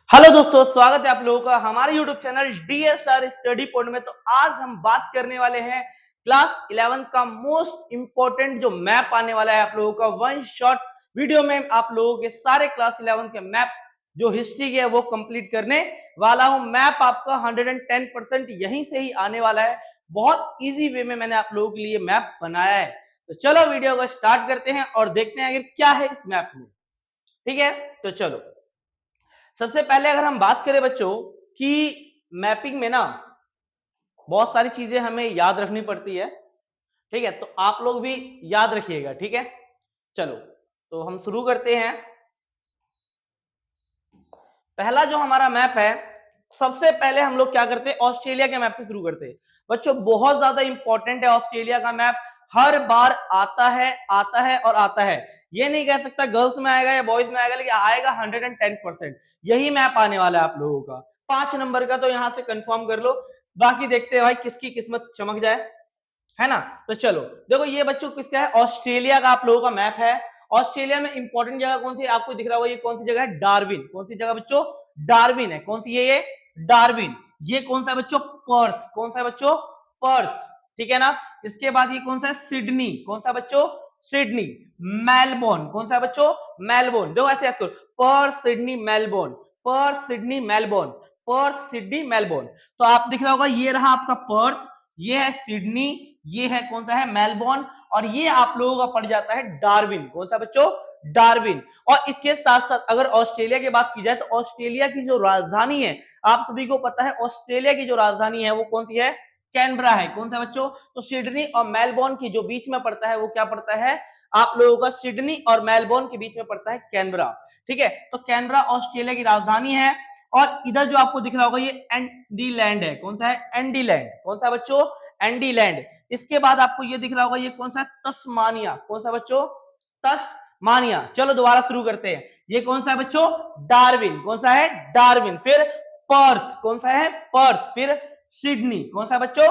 Hello दोस्तों, स्वागत है आप लोगों का हमारे YouTube channel DSR study point में। तो आज हम बात करने वाले हैं क्लास 11th का मोस्ट इंपॉर्टेंट जो मैप आने वाला है आप लोगों का। वन शॉट वीडियो में आप लोगों के सारे क्लास 11th के मैप जो हिस्ट्री के है वो कंप्लीट करने वाला हूं। मैप आपका 110% यहीं से ही आने वाला है। बहुत इजी वे में मैंने आप लोगों के लिए मैप बनाया है। तो चलो वीडियो को स्टार्ट करते हैं और देखते हैं आखिर क्या है इस मैप में। ठीक है, तो चलो सबसे पहले अगर हम बात करें बच्चों कि मैपिंग में ना बहुत सारी चीजें हमें याद रखनी पड़ती है। ठीक है, तो आप लोग भी याद रखिएगा। ठीक है, चलो तो हम शुरू करते हैं। पहला जो हमारा मैप है, सबसे पहले हम लोग क्या करते हैं, ऑस्ट्रेलिया के मैप से शुरू करते हैं। बच्चों बहुत ज्यादा इंपॉर्टेंट है ऑस्ट्रेलिया का मैप। हर बार आता है आता है और आता है। ये नहीं कह सकता गर्ल्स में आएगा या बॉयज में आएगा, लेकिन आएगा 110%। यही मैप आने वाला है आप लोगों का। 5 नंबर का तो यहां से कंफर्म कर लो, बाकी देखते हैं भाई किसकी किस्मत चमक जाए, है ना। तो चलो देखो, ये बच्चों किसका है, ऑस्ट्रेलिया का आप लोगों का मैप है। ऑस्ट्रेलिया में इंपॉर्टेंट जगह कौन सी है आपको दिख रहा होगा, ये कौन सी जगह है, डार्विन। कौन सी जगह बच्चों, डार्विन है। कौन सी है ये, डार्विन। ये कौन सा है बच्चों, पर्थ। कौन सा है बच्चों, पर्थ। ठीक है ना। इसके बाद ये कौन सा है, सिडनी। कौन सा बच्चों, सिडनी। मेलबोर्न। कौन सा है बच्चों, मेलबोर्न। देखो ऐसे याद करो, Perth Sydney Melbourne, Perth Sydney Melbourne, Perth Sydney Melbourne. तो आप दिख रहा होगा, ये रहा आपका पर्थ, ये है सिडनी, ये है कौन सा है, मेलबोर्न, और ये आप लोगों का पड़ जाता है डार्विन। कौन सा बच्चों, डार्विन। और इसके साथ साथ अगर ऑस्ट्रेलिया की बात की जाए तो ऑस्ट्रेलिया की जो राजधानी है, आप सभी को पता है ऑस्ट्रेलिया की जो राजधानी है वो कौन सी है, कैनबरा है। कौन सा बच्चों, तो सिडनी और मेलबोर्न की जो बीच में पड़ता है वो क्या पड़ता है आप लोगों का, सिडनी और मेलबोर्न के बीच में पड़ता है कैनबरा। ठीक है, तो कैनबरा ऑस्ट्रेलिया की राजधानी है। और इधर जो आपको दिख रहा होगा ये एंडी लैंड है। कौन सा है, एंडी लैंड। कौन सा बच्चों, एंडी लैंड। इसके बाद आपको ये दिख रहा होगा ये कौन सा है, तस्मानिया। कौन सा बच्चों, तस्मानिया। चलो दोबारा शुरू करते हैं। ये कौन सा है बच्चों, डार्विन। कौन सा है, डार्विन। फिर पर्थ। कौन सा है, पर्थ। फिर सिडनी। कौन सा है बच्चों,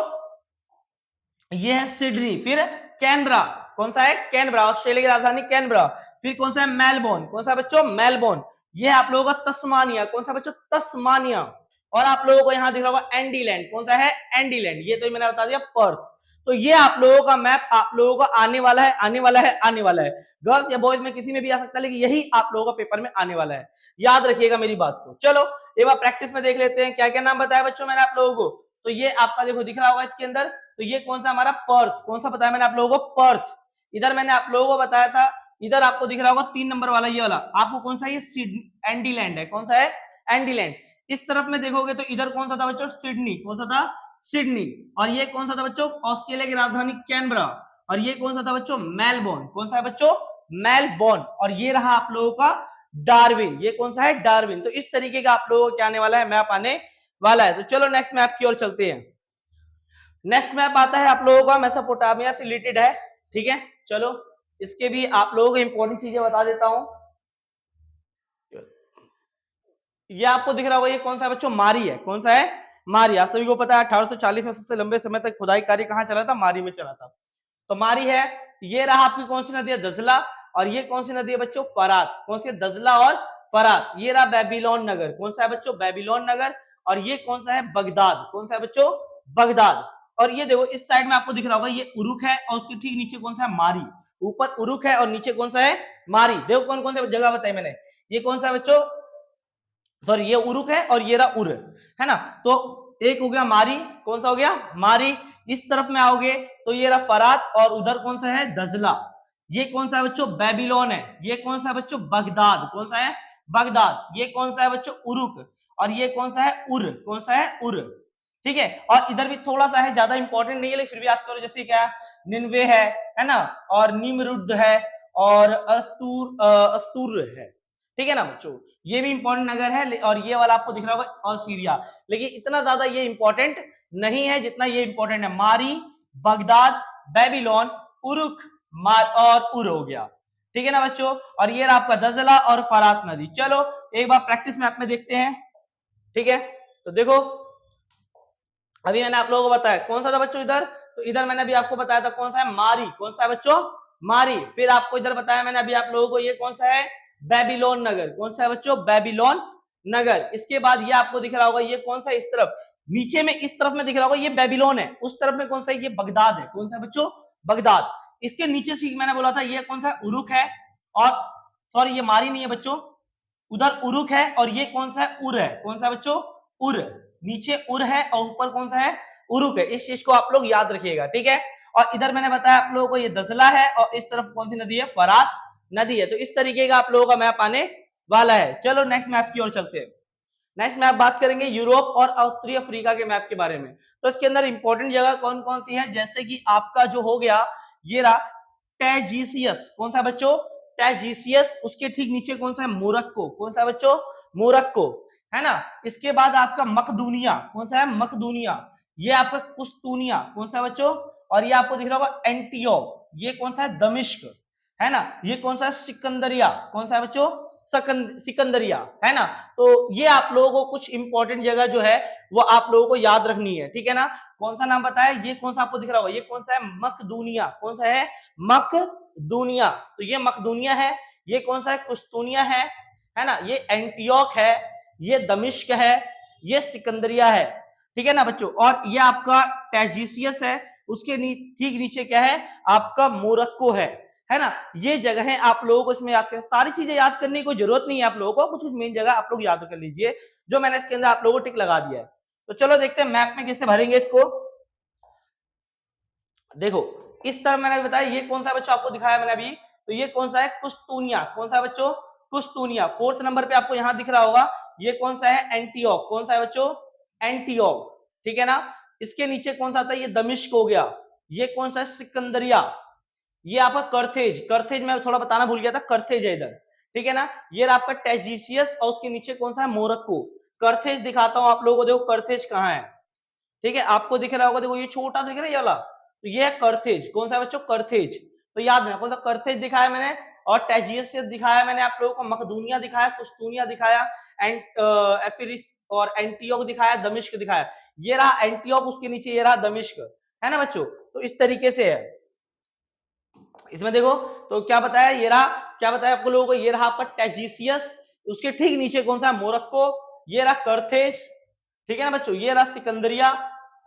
ये है सिडनी। फिर कैनबरा। कौन सा है, कैनबरा, ऑस्ट्रेलिया की राजधानी कैनबरा। फिर कौन सा है, मेलबोर्न। कौन सा है बच्चों, मेलबोर्न। ये आप लोगों का तस्मानिया। कौन सा बच्चों, तस्मानिया। और आप लोगों को यहां दिख रहा होगा एंडीलैंड। कौन सा है, एंडीलैंड। ये तो मैंने बता दिया, पर्थ। तो ये आप लोगों का मैप आप लोगों को आने वाला है, आने वाला है, आने वाला है। गर्ल्स या बॉयज में किसी में भी आ सकता है, लेकिन यही आप लोगों का पेपर में आने वाला है। याद रखिएगा मेरी बात को। चलो एक बार प्रैक्टिस में देख लेते हैं क्या क्या नाम बताया बच्चों मैंने आप लोगों को। तो ये आपका देखो दिख रहा होगा इसके अंदर, तो ये कौन सा हमारा, पर्थ। कौन सा बताया मैंने आप लोगों को, पर्थ। इधर मैंने आप लोगों को बताया था, इधर आपको दिख रहा होगा 3 नंबर वाला, ये वाला आपको कौन सा, ये एंडीलैंड है। कौन सा है, एंडीलैंड। इस तरफ में देखोगे तो इधर कौन सा था बच्चों, सिडनी। कौन सा था, सिडनी। और ये कौन सा था बच्चों, ऑस्ट्रेलिया की राजधानी कैनबरा। और ये कौन सा था बच्चों, मेलबोर्न। कौन सा है बच्चों, मेलबोर्न। और ये रहा आप लोगों का डार्विन। ये कौन सा है, डार्विन। तो इस तरीके का आप लोगों को क्या आने वाला है, मैप आने वाला है। तो चलो नेक्स्ट मैप की ओर चलते हैं। नेक्स्ट मैप आता है आप लोगों का मेसोपोटामिया से रिलेटेड है। ठीक है, चलो इसके भी आप लोगों को इंपॉर्टेंट चीजें बता देता हूं। ये आपको दिख रहा होगा, ये कौन सा बच्चों, मारी है। कौन सा है, मारी। आप सभी को पता है 1840 में सबसे लंबे समय तक खुदाई कार्य कहां चला था, मारी में चला था। तो मारी है। ये रहा आपकी कौन सी नदी है, दजला। और ये कौन सी नदी है बच्चों, फरात। कौन सी है, दजला और फरात। ये रहा बेबीलोन नगर। कौन सा है बच्चों, बेबीलोन नगर। और ये कौन सा है, बगदाद। कौन सा है बच्चों, बगदाद। और ये देखो इस साइड में आपको दिख रहा होगा, ये उरुक है और उसके ठीक नीचे कौन सा है, मारी। ऊपर उरुक है और नीचे कौन सा है, मारी। देखो कौन कौन से जगह बताई मैंने। ये कौन सा है बच्चों, सॉरी ये उरुक है और ये रहा उर, है ना। तो एक हो गया मारी। कौन सा हो गया, मारी। इस तरफ में आओगे तो ये रहा फरात और उधर कौन सा है, दजला। ये कौन सा है बच्चों, बेबीलोन है। ये कौन सा है बच्चों, बगदाद। कौन सा है, बगदाद। ये कौन सा है बच्चों, उरुक। और ये कौन सा है, उर। कौन सा है, उर। ठीक है, और इधर भी थोड़ा सा है, ज्यादा इंपॉर्टेंट नहीं है लेकिन फिर भी याद करो, जैसे क्या निन्वे है ना, और निमरुद्ध है, और अस्तूर है। ठीक है ना बच्चों, ये भी इंपॉर्टेंट नगर है। और ये वाला आपको दिख रहा होगा, और सीरिया। लेकिन इतना ज्यादा ये इंपॉर्टेंट नहीं है जितना ये इंपॉर्टेंट है, मारी, बगदाद, बेबीलोन, उरुक, और उर हो गया। ठीक है ना बच्चों। और ये रहा आपका दजला और फरात नदी। चलो एक बार प्रैक्टिस में अपने देखते हैं। ठीक है, तो देखो अभी मैंने आप लोगों को बताया कौन सा था बच्चों इधर, तो इधर मैंने अभी आपको बताया था कौन सा है, मारी। कौन सा है बच्चों, मारी। फिर आपको इधर बताया मैंने अभी आप लोगों को, ये कौन सा है, बेबीलोन नगर। कौन सा है बच्चों, बेबीलोन नगर। इसके बाद ये आपको दिख रहा होगा ये कौन सा, इस तरफ नीचे में इस तरफ में दिख रहा होगा ये बेबीलोन है, उस तरफ में कौन सा है, ये बगदाद है। कौन सा बच्चों, बगदाद। इसके नीचे से मैंने बोला था ये कौन सा, उरुक है, और सॉरी ये मारी नहीं है बच्चों, उधर उरुक है, और ये कौन सा है, उर है। कौन सा बच्चों, उर। नीचे उर है और ऊपर कौन सा है, उरुक है। इस चीज को आप लोग याद रखिएगा, ठीक है। और इधर मैंने बताया आप लोगों को ये दजला है, और इस तरफ कौन सी नदी है, फरात नदी है। तो इस तरीके का आप लोगों का मैप आने वाला है। चलो नेक्स्ट मैप की ओर चलते हैं। नेक्स्ट मैप बात करेंगे यूरोप और उत्तरी अफ्रीका के मैप के बारे में। तो इसके अंदर इंपॉर्टेंट जगह कौन कौन सी है, जैसे कि आपका जो हो गया ये रहा टैजीसियस। कौन सा बच्चों, टैजीसियस। उसके ठीक नीचे कौन सा है, मोरक्को। कौन सा बच्चों, मोरक्को, है ना। इसके बाद आपका मकदूनिया। कौन सा है, मकदूनिया। ये आपका कुस्तूनिया। कौन सा बच्चों, और ये आपको दिख रहा होगा एंटियोक। ये कौन सा है, दमिश्क, है ना। ये कौन सा है, सिकंदरिया। कौन सा है बच्चों, सिकंदरिया, है ना। तो ये आप लोगों को कुछ इंपॉर्टेंट जगह जो है वो आप लोगों को याद रखनी है, ठीक है ना। कौन सा नाम बताया, ये कौन सा आपको दिख रहा होगा, ये कौन सा है, मकदूनिया। कौन सा है, मकदूनिया। तो ये मकदूनिया है, ये कौन सा है, कुस्तूनिया है ना। ये एंटियोक है, ये दमिश्क है, ये सिकंदरिया है, ठीक है ना बच्चों। और ये आपका टैजीसियस है, उसके ठीक नीचे क्या है, आपका मोरक्को है ना। ये जगह है आप लोगों को इसमें याद करना, सारी चीजें याद करने की कोई जरूरत नहीं है आप लोगों को, कुछ कुछ मेन जगह आप लोग याद कर लीजिए जो मैंने इसके अंदर आप लोगों को टिक लगा दिया है। तो चलो देखते हैं मैप में कैसे भरेंगे इसको। देखो इस तरह मैंने बताया, ये कौन सा बच्चों आपको दिखाया मैंने अभी, तो ये कौन सा है, कुस्तूनिया। कौन सा है बच्चों, कुस्तूनिया। फोर्थ नंबर पे आपको यहां दिख रहा होगा ये कौन सा है, एंटियोक। कौन सा है बच्चों, एंटियोक, ठीक है ना। इसके नीचे कौन सा था, ये दमिश्क हो गया। ये कौन सा है, सिकंदरिया। ये आपका कर्थेज, कर्थेज मैं थोड़ा बताना भूल गया था, कर्थेज है इधर, ठीक है ना। ये आपका टैजीसियस, और उसके नीचे कौन सा है, मोरक्को। कर्थेज दिखाता हूं आप लोगों को, देखो कर्थेज कहाँ है, ठीक है। आपको दिख रहा होगा, देखो ये छोटा सा दिख रहा है ये वाला, तो ये है कर्थेज। कौन सा बच्चों, कर्थेज। तो याद रखना कौन सा, कर्थेज दिखाया मैंने, और टैजीसियस दिखाया मैंने आप लोगों को, मकदूनिया दिखाया, कुस्तूनिया दिखाया, एफिरिस और एंटियोक दिखाया, दमिश्क दिखाया। ये रहा एंटियोक, उसके नीचे ये रहा दमिश्क, है ना बच्चों। तो इस तरीके से है इसमें। देखो तो क्या बताया, ये रहा, क्या बताया आपको लोगों को, ये रहा आपका टैजीसियस, उसके ठीक नीचे कौन सा, मोरक्को। ये रहा कर्थेज, ठीक है ना बच्चों। ये रहा सिकंदरिया,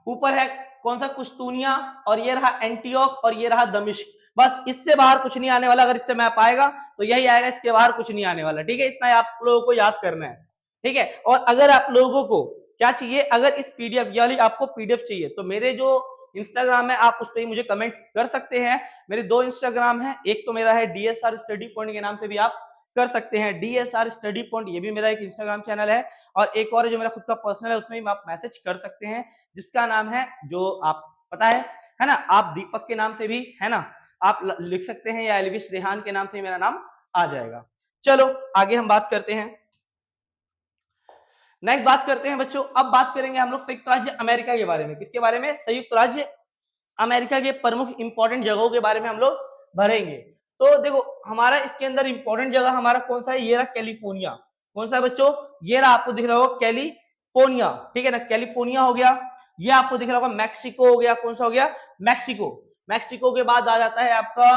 ऊपर है कौन सा, कुस्तूनिया, और ये रहा एंटियोक, और ये रहा दमिश्क। बस इससे बाहर कुछ नहीं आने वाला, अगर इससे मैप आएगा तो यही आएगा, इसके बाहर कुछ नहीं आने वाला, ठीक है। इतना आप लोगों को याद करना है, ठीक है। और अगर आप लोगों को क्या चाहिए, अगर इस पीडीएफ यानी आपको पीडीएफ चाहिए, तो मेरे जो इंस्टाग्राम है आप उस पर मुझे कमेंट कर सकते हैं। मेरे दो इंस्टाग्राम है, एक तो मेरा है डीएसआर स्टडी पॉइंट के नाम से भी आप कर सकते हैं, डीएसआर स्टडी पॉइंट, ये भी मेरा एक इंस्टाग्राम चैनल है। और एक और जो मेरा खुद का पर्सनल है, उसमें भी आप मैसेज कर सकते हैं, जिसका नाम है, जो आप पता है ना, आप दीपक के नाम से भी, है ना, आप लिख सकते हैं, या एलविश रेहान के नाम से मेरा नाम आ जाएगा। चलो आगे हम बात करते हैं, नेक्स्ट बात करते हैं बच्चों। अब बात करेंगे हम लोग संयुक्त राज्य अमेरिका के बारे में। किसके बारे में, संयुक्त राज्य अमेरिका के प्रमुख इंपॉर्टेंट जगहों के बारे में हम लोग भरेंगे। तो देखो हमारा इसके अंदर इंपॉर्टेंट जगह हमारा कौन सा है, ये रहा कैलिफोर्निया। कौन सा है बच्चों, ये रहा, आपको दिख रहा होगा कैलिफोर्निया, ठीक है ना, कैलिफोर्निया हो गया। ये आपको दिख रहा होगा मैक्सिको हो गया। कौन सा हो गया, मैक्सिको। मैक्सिको के बाद आ जाता है आपका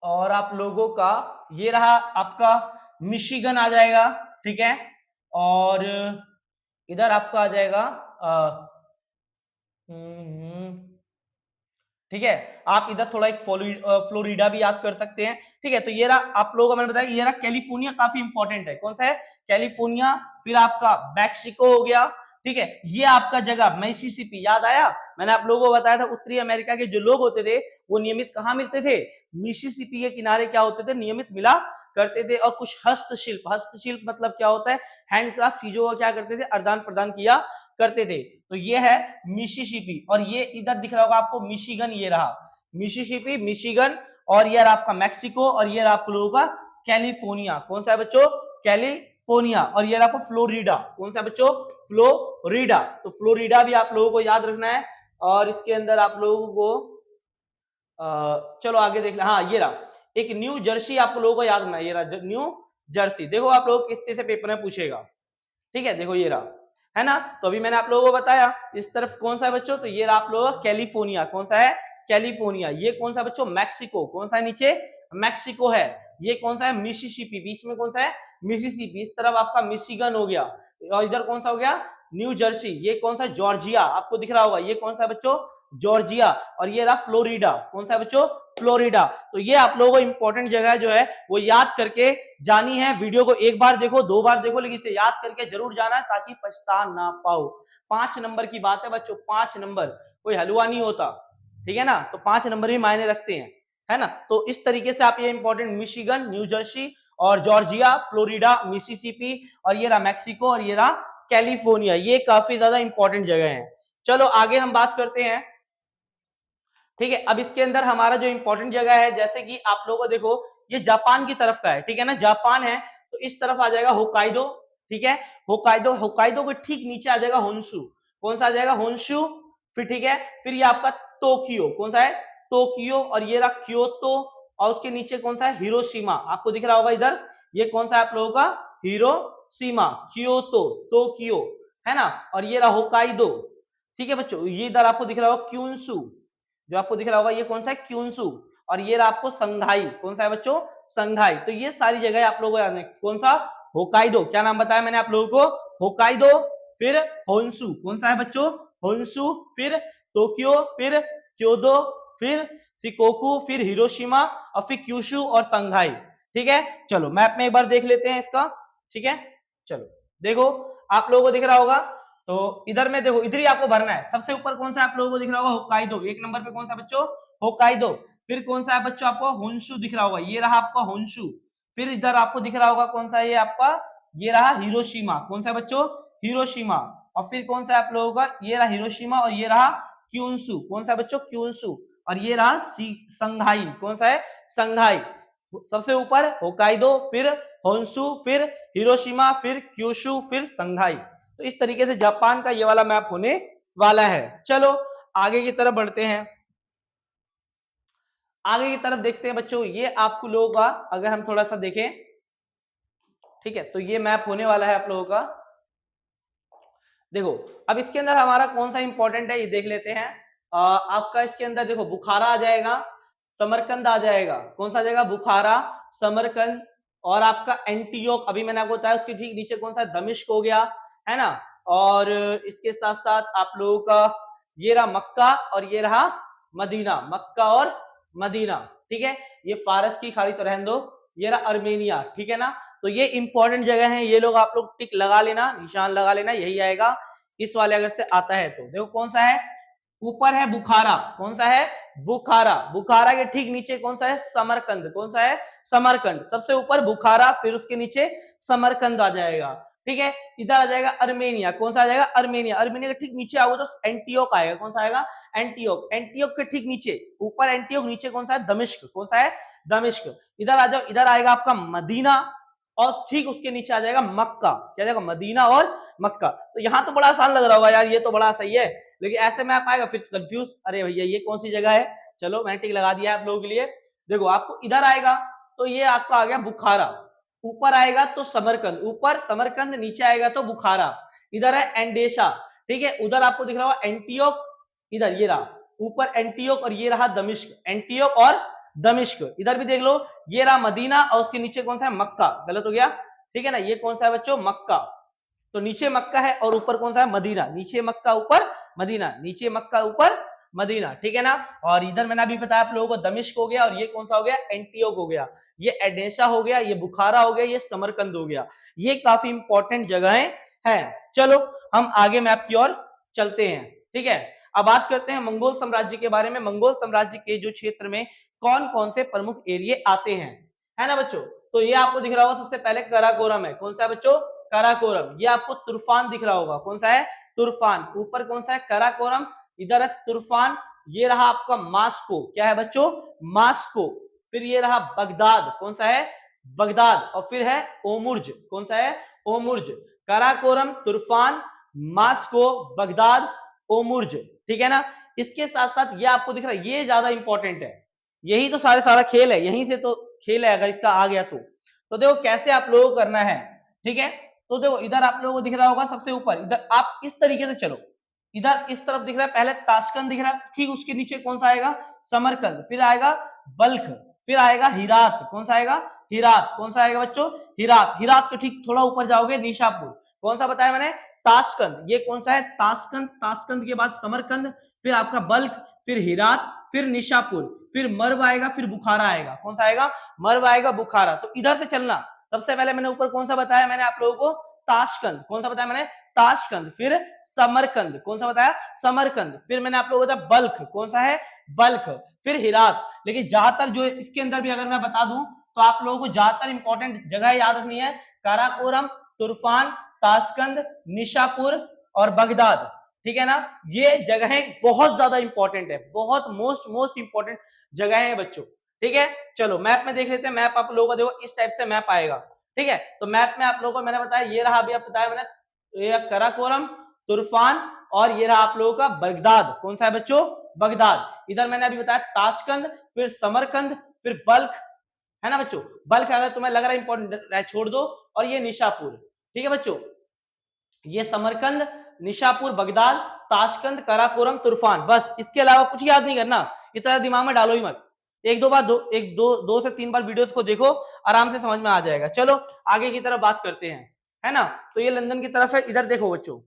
और आप लोगों का ये रहा आपका मिशिगन आ जाएगा, ठीक है। और इधर आपका आ जाएगा ठीक है। आप इधर थोड़ा एक फ्लोरिडा भी याद कर सकते हैं, ठीक है। तो ये रहा आप लोगों को मैंने बताया, ये रहा कैलिफोर्निया, काफी इंपॉर्टेंट है। कौन सा है, कैलिफोर्निया। फिर आपका मैक्सिको हो गया, ठीक है। ये आपका जगह मिसिसिपी, याद आया, मैंने आप लोगों को बताया था उत्तरी अमेरिका के जो लोग होते थे वो नियमित कहाँ मिलते थे, मिसिसिपी के किनारे क्या होते थे, नियमित मिला करते थे। और कुछ हस्तशिल्प, हस्तशिल्प मतलब क्या होता है, हैंडक्राफ्ट चीजों का क्या करते थे, आदान प्रदान किया करते थे। तो ये है मिसिसिपी। और ये इधर दिख रहा होगा आपको मिशिगन, ये रहा मिसिसिपी, मिशिगन। और ये रहा आपका मैक्सिको, और ये रहा आप लोगों का कैलिफोर्निया। कौन सा है बच्चों, कैलिफोर्निया। और ये रहा आपको फ्लोरिडा। कौन सा बच्चों, फ्लोरिडा। तो फ्लोरिडा भी आप लोगों को याद रखना है। और इसके अंदर आप लोगों को चलो आगे देख ले, हाँ ये रहा एक न्यू जर्सी, आप लोगों को याद रखना है, ये रहा न्यू जर्सी। देखो आप लोग किस तरह से पेपर में पूछेगा, ठीक है। देखो ये रहा, है ना। तो अभी मैंने आप लोगों को बताया इस तरफ कौन सा है बच्चों, तो ये रहा आप लोगों का कैलिफोर्निया। कौन सा है, कैलिफोर्निया। ये कौन सा बच्चों, मैक्सिको। कौन सा है नीचे, मैक्सिको है। ये कौन सा है, मिसिसिपी, बीच में कौन सा है, मिसिसिपी, इस तरफ आपका मिशिगन हो गया, और इधर कौन सा हो गया, न्यू जर्सी, ये कौन सा, जॉर्जिया, आपको दिख रहा होगा, ये कौन सा है बच्चों, जॉर्जिया, और ये रहा फ्लोरिडा, कौन सा है बच्चों, फ्लोरिडा। तो ये आप लोगों को इंपॉर्टेंट जगह जो है वो याद करके जानी है। वीडियो को एक बार देखो, 2 बार देखो, लेकिन इसे याद करके जरूर जाना है ताकि पछता ना पाओ। 5 नंबर की बात है बच्चों, 5 नंबर, कोई हलवा नहीं होता, ठीक है ना, तो 5 नंबर भी मायने रखते हैं, है ना। तो इस तरीके से आप ये इंपॉर्टेंट, मिशिगन, न्यू जर्सी और जॉर्जिया, फ्लोरिडा, मिसिसिपी, और ये रहा मैक्सिको, और ये रहा कैलिफोर्निया, ये काफी ज्यादा इंपॉर्टेंट जगह है। चलो आगे हम बात करते हैं, ठीक है। अब इसके अंदर हमारा जो इंपॉर्टेंट जगह है, जैसे कि आप लोगों को देखो, ये जापान की तरफ का है, ठीक है ना, जापान है, तो इस तरफ आ जाएगा होकाइदो, ठीक है, होकाइदो, होकाइदो के ठीक नीचे आ जाएगा होन्शु, कौन सा आ जाएगा, होन्शु, फिर ठीक है, फिर ये आपका टोक्यो, कौन सा है, टोक्यो, और ये रहा क्योतो, और उसके नीचे कौन सा है, हिरोशिमा, आपको दिख रहा होगा इधर, ये कौन सा है आप लोगों का, हिरोशिमा, क्योतो, टोक्यो, है ना, और ये रहा होकाइदो, ठीक है बच्चों, ये इधर आपको दिख रहा होगा क्यूंसू, जो आपको दिख रहा होगा ये कौन सा है, क्यूंसू, और ये रहा आपको संघाई, कौन सा है बच्चों, संघाई। तो ये सारी जगह आप लोगों को याद है, कौन सा, होकाइदो, क्या नाम बताया मैंने आप लोगों को, होकाइदो, फिर होन्सु, कौन सा है बच्चों, होन्सु, फिर टोक्यो, फिर क्योदो, फिर शिकोकू, फिर हिरोशिमा, और फिर क्यूशु और संघाई, ठीक है। चलो मैप में एक बार देख लेते हैं इसका, ठीक है, चलो देखो, आप लोगों को दिख रहा होगा, तो इधर में देखो, इधर ही आपको भरना है, सबसे ऊपर कौन सा आप लोगों को दिख रहा होगा, होकाइदो, 1 नंबर पे कौन सा बच्चों, होकाइदो, फिर कौन सा है बच्चों आपको, होन्शु दिख रहा होगा, ये रहा आपका होन्शु, फिर इधर आपको दिख रहा होगा कौन सा, ये आपका, ये रहा हिरोशिमा, कौन सा है बच्चों, हिरोशिमा, और फिर कौन सा है आप लोगों का, ये रहा हिरोशिमा, और ये रहा क्यूंसु, कौन सा है बच्चों, क्यूंसु, और ये रहा संघाई, कौन सा है, संघाई, सबसे ऊपर होकाइदो, फिर होन्शु, फिर हिरोशिमा, फिर क्यूशु, फिर संघाई। तो इस तरीके से जापान का ये वाला मैप होने वाला है। चलो आगे की तरफ बढ़ते हैं, आगे की तरफ देखते हैं बच्चों, ये आपको लोगों का अगर हम थोड़ा सा देखें, ठीक है, तो ये मैप होने वाला है आप लोगों का, देखो अब इसके अंदर हमारा कौन सा इंपॉर्टेंट है ये देख लेते हैं। आपका इसके अंदर देखो बुखारा आ जाएगा, समरकंद आ जाएगा, कौन सा आ जाएगा, बुखारा, समरकंद, और आपका एंटीओक, अभी मैंने आपको बताया, उसके ठीक नीचे कौन सा, दमिश्क हो गया, है ना, और इसके साथ साथ आप लोगों का ये रहा मक्का, और ये रहा मदीना, मक्का और मदीना, ठीक है, ये फारस की खाड़ी तो रहने दो, ये रहा अर्मेनिया, ठीक है ना। तो ये इंपॉर्टेंट जगह है, ये लोग आप लोग टिक लगा लेना, निशान लगा लेना, यही आएगा इस वाले अगर से आता है तो। देखो कौन सा है, ऊपर है बुखारा, कौन सा है, बुखारा, बुखारा के ठीक नीचे कौन सा है, समरकंद, कौन सा है, समरकंद, सबसे ऊपर बुखारा, फिर उसके नीचे समरकंद आ जाएगा, ठीक है। इधर आ जाएगा अर्मेनिया, कौन सा आ जाएगा, अर्मेनिया, अर्मेनिया के ठीक नीचे आओगे तो एंटीओक आएगा, कौन सा आएगा, एंटीओक, एंटीओक के ठीक नीचे, ऊपर एंटीओक, नीचे कौन सा है, दमिश्क, कौन सा है, दमिश्क। इधर आ जाओ, इधर आएगा आपका मदीना, और ठीक उसके नीचे आ जाएगा मक्का, क्या जाएगा, मदीना और मक्का। तो यहाँ तो बड़ा आसान लग रहा होगा यार, ये तो बड़ा सही है, लेकिन ऐसे में आप आएगा फिर कंफ्यूज, अरे भैया ये कौन सी जगह है। चलो मैंने टिक लगा दिया आप लोगों के लिए। देखो आपको इधर आएगा तो ये आपका आ गया बुखारा, ऊपर आएगा तो समरकंद, ऊपर समरकंद, नीचे आएगा तो बुखारा, इधर है एंडेशा, ठीक है, उधर आपको दिख रहा होगा एंटीओक, इधर ये रहा ऊपर एंटीओक, और ये रहा दमिश्क, एंटीओक और दमिश्क, इधर भी देख लो, ये रहा मदीना, और उसके नीचे कौन सा है, मक्का, गलत हो गया, ठीक है ना, ये कौन सा है बच्चों, मक्का, तो नीचे मक्का है और ऊपर कौन सा है, मदीना, नीचे मक्का ऊपर मदीना, नीचे मक्का ऊपर मदीना, ठीक है ना। और इधर मैंने अभी बताया आप लोगों को, दमिश्क हो गया, और ये कौन सा हो गया, एंटीओक हो गया, ये एडेशा हो गया, ये बुखारा हो गया, ये समरकंद हो गया, ये काफी इंपॉर्टेंट जगहें हैं। चलो हम आगे मैप की ओर चलते हैं, ठीक है। अब बात करते हैं मंगोल साम्राज्य के बारे में, मंगोल साम्राज्य के जो क्षेत्र में कौन कौन से प्रमुख एरिया आते हैं, है ना बच्चों। तो ये आपको दिख रहा होगा सबसे पहले कराकोरम है, कौन सा है बच्चों, कराकोरम, ये आपको तुर्फान दिख रहा होगा, कौन सा है, तुर्फान, ऊपर कौन सा है, कराकोरम, इधर है तुर्फान, ये रहा आपका मास्को, क्या है बच्चों, मास्को, फिर ये रहा बगदाद, कौन सा है, बगदाद, और फिर है ओमुर्ज, कौन सा है, ओमुर्ज, कराकोरम, तुर्फान, मास्को, बगदाद, ओमुर्ज, ठीक है ना। इसके साथ साथ ये आपको दिख रहा है, ये ज्यादा इंपॉर्टेंट है, यही तो सारा खेल है, यहीं से तो खेल है, अगर इसका आ गया तो देखो कैसे आप लोगों को करना है, ठीक है। तो देखो इधर आप लोगों को दिख रहा होगा सबसे ऊपर, इधर आप इस तरीके से चलो, इधर इस तरफ दिख रहा है, पहले ताशकंद दिख रहा है, ठीक उसके नीचे कौन सा आएगा, समरकंद, फिर आएगा बल्ख, फिर आएगा हिरात, कौन सा आएगा, हिरात, कौन सा आएगा बच्चों, हिरात। हिरात के ठीक थोड़ा ऊपर जाओगे निशापुर, कौन सा बताया मैंने, ताशकंद, ये कौन सा है, ताशकंद। ताशकंद के बाद समरकंद, फिर आपका बल्ख, फिर हिरात, फिर निशापुर, फिर मर्व आएगा, फिर बुखारा आएगा, कौन सा आएगा, मर्व आएगा, बुखारा। तो इधर से चलना, सबसे पहले मैंने ऊपर कौन सा बताया मैंने आप लोगों को, ताशकंद, कौन सा बताया मैंने, ताशकंद, फिर समरकंद, कौन सा बताया, समरकंद, फिर मैंने आप लोगों को बताया बल्ख, कौन सा है, बल्ख, फिर हिरात। लेकिन ज्यादातर जो इसके अंदर भी अगर मैं बता दूं तो आप लोगों को ज्यादातर इंपॉर्टेंट जगह याद रखनी है, काराकोरम, तुर्फान, ताशकंद, निशापुर और बगदाद, ठीक है ना। ये जगहें बहुत ज्यादा इंपॉर्टेंट है, बहुत मोस्ट इंपॉर्टेंट जगह है बच्चों, ठीक है। चलो मैप में देख लेते हैं, मैप आप लोगों को देखो इस टाइप से मैप आएगा, ठीक है। तो मैप में आप लोगों को मैंने बताया, ये रहा अभी आप बताया मैंने, ये काराकोरम, तुर्फान और ये रहा आप लोगों का बगदाद, कौन सा है बच्चों, बगदाद। इधर मैंने अभी बताया ताशकंद, फिर समरकंद, फिर बल्ख, है ना बच्चों। बल्ख अगर तुम्हें लग रहा है इंपॉर्टेंट छोड़ दो, और ये निशापुर, ठीक है बच्चों। ये Samarkand, Nishapur, Baghdad, Tashkent, Karakorum, Turfan, बस। इसके अलावा कुछ याद नहीं करना, इतना दिमाग में डालो ही मत। एक दो से तीन बार वीडियोस को देखो, आराम से समझ में आ जाएगा। चलो आगे की तरफ बात करते हैं, है ना। तो ये लंदन की तरफ है, इधर देखो बच्चों,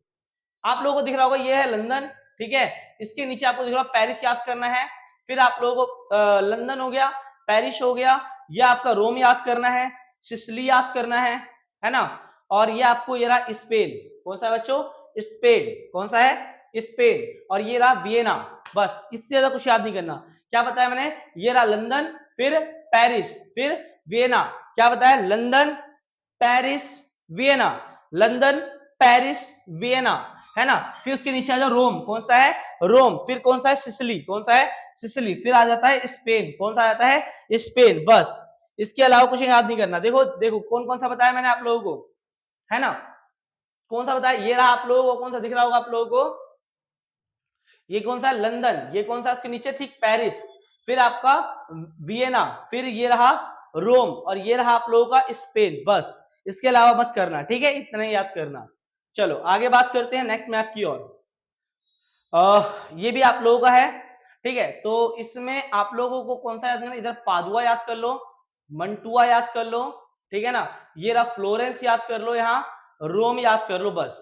आप लोगों को दिख रहा होगा ये है लंदन, ठीक है। इसके नीचे आपको दिख रहा है पेरिस, याद करना है। फिर आप लोगों को लंदन हो गया, पेरिस हो गया, ये आपका रोम याद करना है, सिसिली याद करना है ना। और ये आपको ये रहा स्पेन, कौन सा है बच्चों, स्पेन, कौन सा है, स्पेन। और ये रहा वियना, बस। इससे ज्यादा कुछ याद नहीं करना। क्या बताया मैंने, ये रहा लंदन, फिर पेरिस, फिर वियना। क्या बताया, London, Paris, Vienna, London, Paris, Vienna, है ना। फिर उसके नीचे आ जाओ रोम, कौन सा है, रोम। फिर कौन सा है, सिसिली, कौन सा है, सिसिली। फिर आ जाता है स्पेन, कौन सा आ जाता है, स्पेन, बस। इसके अलावा कुछ याद नहीं करना। देखो देखो कौन कौन सा बताया मैंने आप लोगों को, है ना। कौन सा बताया, ये रहा आप लोगों को, कौन सा दिख रहा होगा आप लोगों को, ये कौन सा है, लंदन। ये कौन सा, इसके नीचे ठीक पेरिस, फिर आपका वियना, फिर ये रहा रोम, और ये रहा आप लोगों का स्पेन, बस। इसके अलावा मत करना, ठीक है, इतना ही याद करना। चलो आगे बात करते हैं नेक्स्ट मैप की ओर। ये भी आप लोगों का है, ठीक है। तो इसमें आप लोगों को कौन सा याद करना, इधर पादुआ याद कर लो, मंटुआ याद कर लो, ठीक है ना। ये रहा फ्लोरेंस याद कर लो, यहाँ रोम याद कर लो, बस,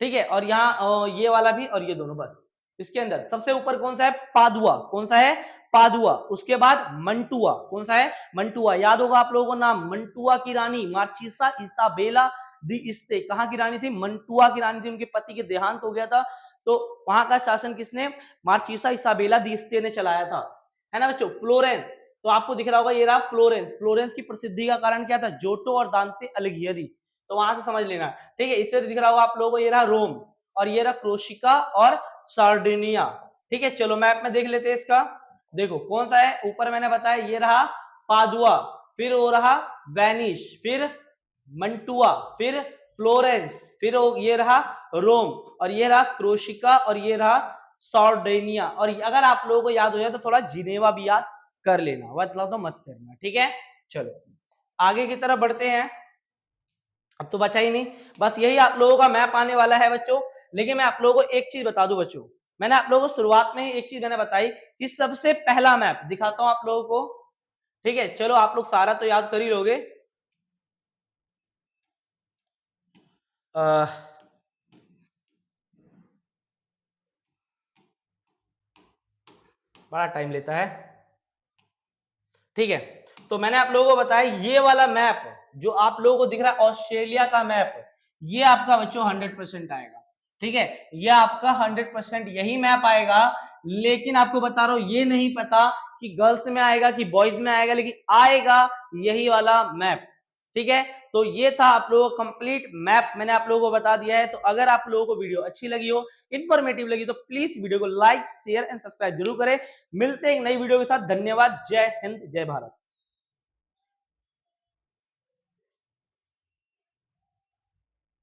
ठीक है। और यहाँ ये वाला भी और ये दोनों, बस। इसके अंदर सबसे ऊपर कौन सा है, पादुआ, कौन सा है, पादुआ। उसके बाद मंटुआ, कौन सा है, मंटुआ। याद होगा आप लोगों को नाम, मंटुआ की रानी मार्चिसा इसाबेला दी इस्ते, कहाँ की रानी थी, मंटुआ की रानी थी। उनके पति के देहांत हो गया था, तो वहां का शासन किसने, मार्चिसा इसाबेला दी इस्ते ने चलाया था, है ना बच्चों। फ्लोरेंस, तो आपको दिख रहा होगा ये रहा फ्लोरेंस। फ्लोरेंस की प्रसिद्धि का कारण क्या था, जोटो और दांते अलिघियरी, तो वहां से समझ लेना, ठीक है। इससे दिख रहा होगा आप लोगों को ये रहा रोम, और ये रहा क्रोशिका और सार्डिनिया, ठीक है। चलो मैप में देख लेते हैं इसका। देखो कौन सा है, ऊपर मैंने बताया ये रहा पादुआ, फिर वो रहा वेनिस, फिर मंटुआ, फिर फ्लोरेंस, फिर ये रहा रोम, और ये रहा क्रोशिका, और ये रहा सार्डिनिया। और अगर आप लोगों को याद हो जाए तो थोड़ा जिनेवा भी याद कर लेना, मतलब तो मत करना, ठीक है। चलो आगे की तरफ बढ़ते हैं। अब तो बचा ही नहीं, बस यही आप लोगों का मैप आने वाला है बच्चों। लेकिन मैं आप लोगों को एक चीज बता दूं बच्चों, मैंने आप लोगों को शुरुआत में ही एक चीज मैंने बताई कि सबसे पहला मैप दिखाता हूं आप लोगों को, ठीक है। चलो आप लोग सारा तो याद कर ही लोगे। बड़ा टाइम लेता है, ठीक है। तो मैंने आप लोगों को बताया ये वाला मैप जो आप लोगों को दिख रहा है ऑस्ट्रेलिया का मैप, ये आपका बच्चों 100% आएगा, ठीक है। ये आपका 100% यही मैप आएगा। लेकिन आपको बता रहा हूं ये नहीं पता कि गर्ल्स में आएगा कि बॉयज में आएगा, लेकिन आएगा यही वाला मैप, ठीक है। तो ये था आप लोगों को कंप्लीट मैप, मैंने आप लोगों को बता दिया है। तो अगर आप लोगों को वीडियो अच्छी लगी हो, इन्फॉर्मेटिव लगी, तो प्लीज वीडियो को लाइक शेयर एंड सब्सक्राइब जरूर करें। मिलते हैं एक नई वीडियो के साथ। धन्यवाद, जय हिंद, जय भारत।